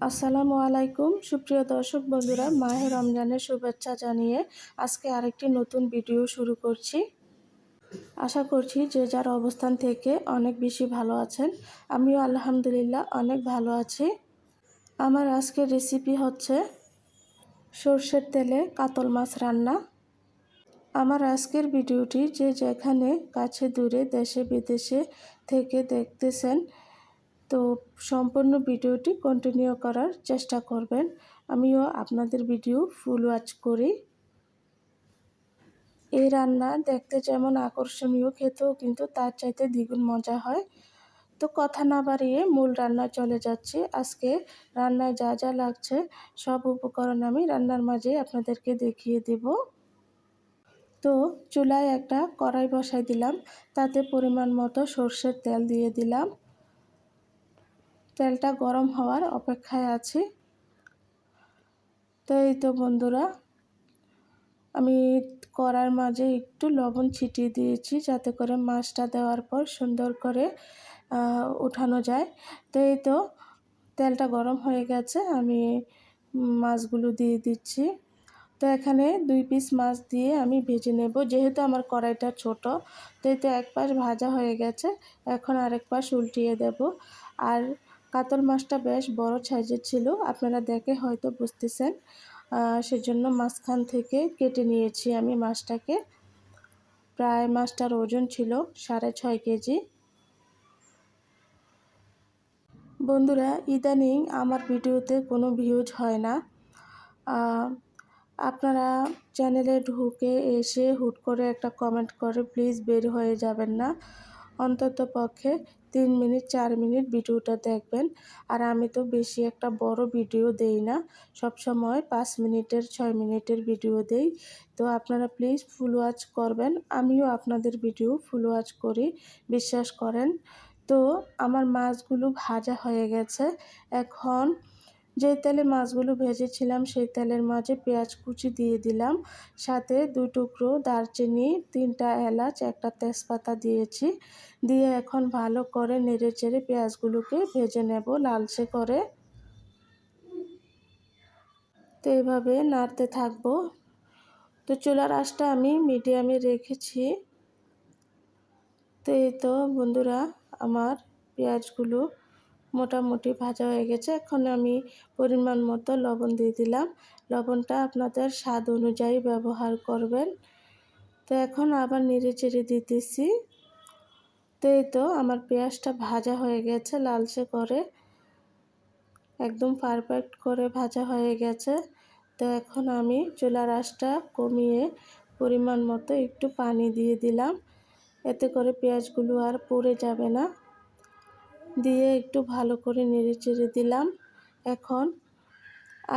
আসসালামু আলাইকুম সুপ্রিয় দর্শক বন্ধুরা, মাহে রমজানের শুভেচ্ছা জানিয়ে আজকে আরেকটি নতুন ভিডিও শুরু করছি। আশা করছি যে যার অবস্থান থেকে অনেক বেশি ভালো আছেন। আমিও আলহামদুলিল্লাহ অনেক ভালো আছি। আমার আজকের রেসিপি হচ্ছে সরষের তেলে কাতল মাছ রান্না। আমার আজকের ভিডিওটি যে যেখানে কাছে দূরে দেশে বিদেশে থেকে দেখতেছেন, তো সম্পূর্ণ ভিডিওটি কন্টিনিউ করার চেষ্টা করবেন। আমিও আপনাদের ভিডিও ফুল ওয়াচ করি। এই রান্না দেখতে যেমন আকর্ষণীয়, খেতেও কিন্তু তার চাইতে দ্বিগুণ মজা হয়। তো কথা না বাড়িয়ে মূল রান্না চলে যাচ্ছি। আজকে রান্নায় যা যা লাগছে সব উপকরণ আমি রান্নার মাঝে আপনাদেরকে দেখিয়ে দেব। তো চুলায় একটা কড়াই বসাই দিলাম, তাতে পরিমাণ মতো সরষের তেল দিয়ে দিলাম। তেলটা গরম হওয়ার অপেক্ষায় আছি। তো এই তো বন্ধুরা, আমি কড়ার মাঝে একটু লবণ ছিটিয়ে দিয়েছি যাতে করে মাছটা দেওয়ার পর সুন্দর করে উঠানো যায়। তো এই তো তেলটা গরম হয়ে গেছে, আমি মাছগুলো দিয়ে দিচ্ছি। তো এখানে 2 পিস মাছ দিয়ে আমি ভেজে নেব, যেহেতু আমার কড়াইটা ছোট। তো এই তো এক পাশ ভাজা হয়ে গেছে, এখন আরেক পাশ উল্টিয়ে দেব। আর কাতল মাছটা বেশ বড় সাইজের ছিল, আপনারা দেখে হয়তো বুঝতেছেন। সেজন্য মাঝখান থেকে কেটে নিয়েছি আমি মাছটাকে। প্রায় মাছটার ওজন ছিল 6.5 কেজি। বন্ধুরা, ইদানিং আমার ভিডিওতে কোনো ভিউজ হয় না। আপনারা চ্যানেলে ঢুকে এসে হুট করে একটা কমেন্ট করে প্লিজ বের হয়ে যাবেন না। অন্তত পক্ষে 3 মিনিট 4 মিনিট ভিডিওটা দেখবেন। আর আমি তো বেশি একটা বড় ভিডিও দেই না, সবসময় 5 মিনিটের 6 মিনিটের ভিডিও দেই। তো আপনারা প্লিজ ফুল ওয়াচ করবেন, আমিও আপনাদের ভিডিও ফুল ওয়াচ করি, বিশ্বাস করেন। তো আমার মাছগুলো ভাজা হয়ে গেছে। এখন যে তেলে মাছগুলো ভেজেছিলাম সেই তেলের মাঝে পেঁয়াজ কুচি দিয়ে দিলাম, সাথে 2 টুকরো দারচিনি, 3টা এলাচ, একটা তেজপাতা দিয়েছি। দিয়ে এখন ভালো করে নেড়েচেড়ে পেঁয়াজগুলোকে ভেজে নেব লালচে করে। তো এইভাবে নাড়তে থাকবো। তো চুলার আঁচটা আমি মিডিয়ামে রেখেছি। তো এই তো বন্ধুরা, আমার পেঁয়াজগুলো মোটামুটি ভাজা হয়ে গেছে। এখন আমি পরিমাণ মতো লবণ দিয়ে দিলাম। লবণটা আপনাদের স্বাদ অনুযায়ী ব্যবহার করবেন। তো এখন আবার নেড়ে চেড়ে দিতেছি। তো এই তো আমার পেঁয়াজটা ভাজা হয়ে গেছে লালচে করে, একদম পারফেক্ট করে ভাজা হয়ে গেছে। তো এখন আমি চুলার আঁচটা কমিয়ে পরিমাণ মতো একটু পানি দিয়ে দিলাম, এতে করে পেঁয়াজগুলো আর পুড়ে যাবে না। দিয়ে একটু ভালো করে নেড়ে চেড়ে দিলাম। এখন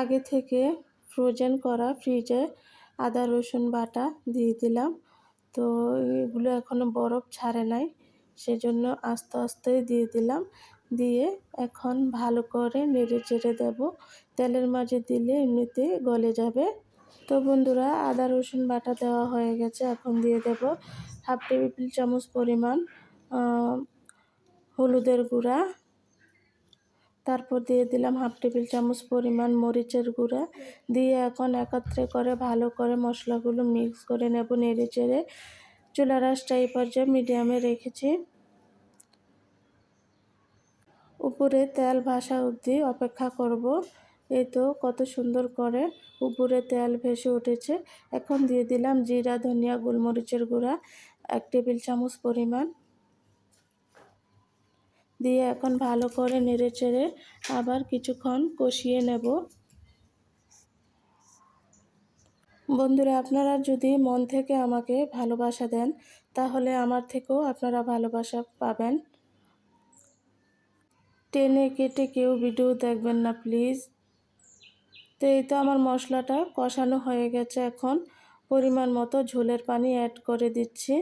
আগে থেকে ফ্রোজেন করা ফ্রিজে আদা রসুন বাটা দিয়ে দিলাম। তো এগুলো এখনও বরফ ছাড়ে নাই, সেজন্য আস্তে আস্তে দিয়ে দিলাম। দিয়ে এখন ভালো করে নেড়ে চেড়ে দেব। তেলের মাঝে দিলে এমনিতে গলে যাবে। তো বন্ধুরা, আদা রসুন বাটা দেওয়া হয়ে গেছে। এখন দিয়ে দেব 1/2 টেবিল চামচ পরিমাণ হলুদের গুঁড়া। তারপর দিয়ে দিলাম 1/2 টেবিল চামচ পরিমাণ মরিচের গুঁড়া। দিয়ে এখন একত্রে করে ভালো করে মশলাগুলো মিক্স করে নেব নেড়ে চেড়ে। চুলার আঁচটা এই পর্যায়ে মিডিয়ামে রেখেছি। উপরে তেল ভাসা অবধি অপেক্ষা করব। এই তো কত সুন্দর করে উপরে তেল ভেসে উঠেছে। এখন দিয়ে দিলাম জিরা, ধনিয়া, গোলমরিচের গুঁড়া 1 টেবিল চামচ পরিমাণ। দিয়ে এখন ভালো করে নেড়ে চেড়ে আবার কিছুক্ষণ কষিয়ে নেব। বন্ধুরা, আপনারা যদি মন থেকে আমাকে ভালোবাসা দেন, তাহলে আমার থেকেও আপনারা ভালোবাসা পাবেন। টেনে কেটে কেউ ভিডিও দেখবেন না প্লিজ। তো এই তো আমার মশলাটা কষানো হয়ে গেছে। এখন পরিমাণ মতো ঝোলের পানি অ্যাড করে দিচ্ছি।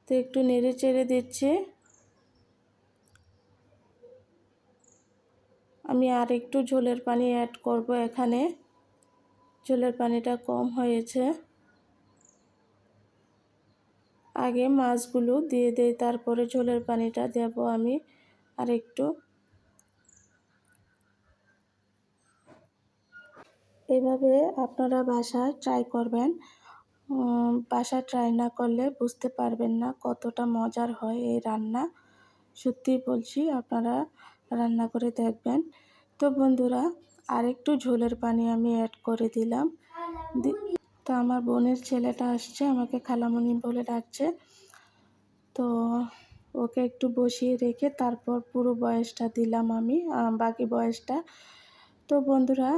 তো একটু নেড়ে চেড়ে দিচ্ছি। আমি আর একটু ঝোলের পানি অ্যাড করব এখানে, ঝোলের পানিটা কম হয়েছে। আগে মাছগুলো দিয়ে দেই, তারপরে ঝোলের পানিটা দেব আমি আরেকটু। এভাবে আপনারা বাসায় ট্রাই করবেন। বাসায় ট্রাই না করলে বুঝতে পারবেন না কতটা মজার হয় এই রান্না। সত্যিই বলছি, আপনারা রান্না করে দেখবেন। তো বন্ধুরা, আরেকটু ঝোলের পানি আমি অ্যাড করে দিলাম। তো আমার বোনের ছেলেটা আসছে, আমাকে খালামণি বলে ডাকছে। তো ওকে একটু বসিয়ে রেখে তারপর পুরো বয়েসটা দিলাম আমি, বাকি বয়েসটা। তো বন্ধুরা,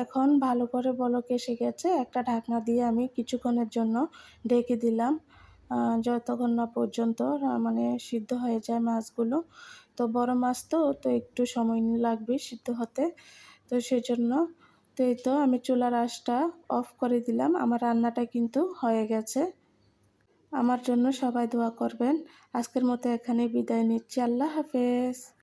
এখন ভালো করে বলক এসে গেছে। একটা ঢাকনা দিয়ে আমি কিছুক্ষণের জন্য ঢেকে দিলাম, যতক্ষণ না পর্যন্ত মানে সিদ্ধ হয়ে যায় মাছগুলো। তো বড় মাছ তো একটু সময় লাগবে সিদ্ধ হতে। তো সেজন্য তো এই তো আমি চুলার আঁচটা অফ করে দিলাম। আমার রান্নাটা কিন্তু হয়ে গেছে। আমার জন্য সবাই দোয়া করবেন। আজকের মতো এখানেই বিদায় নিচ্ছি। আল্লাহ হাফেজ।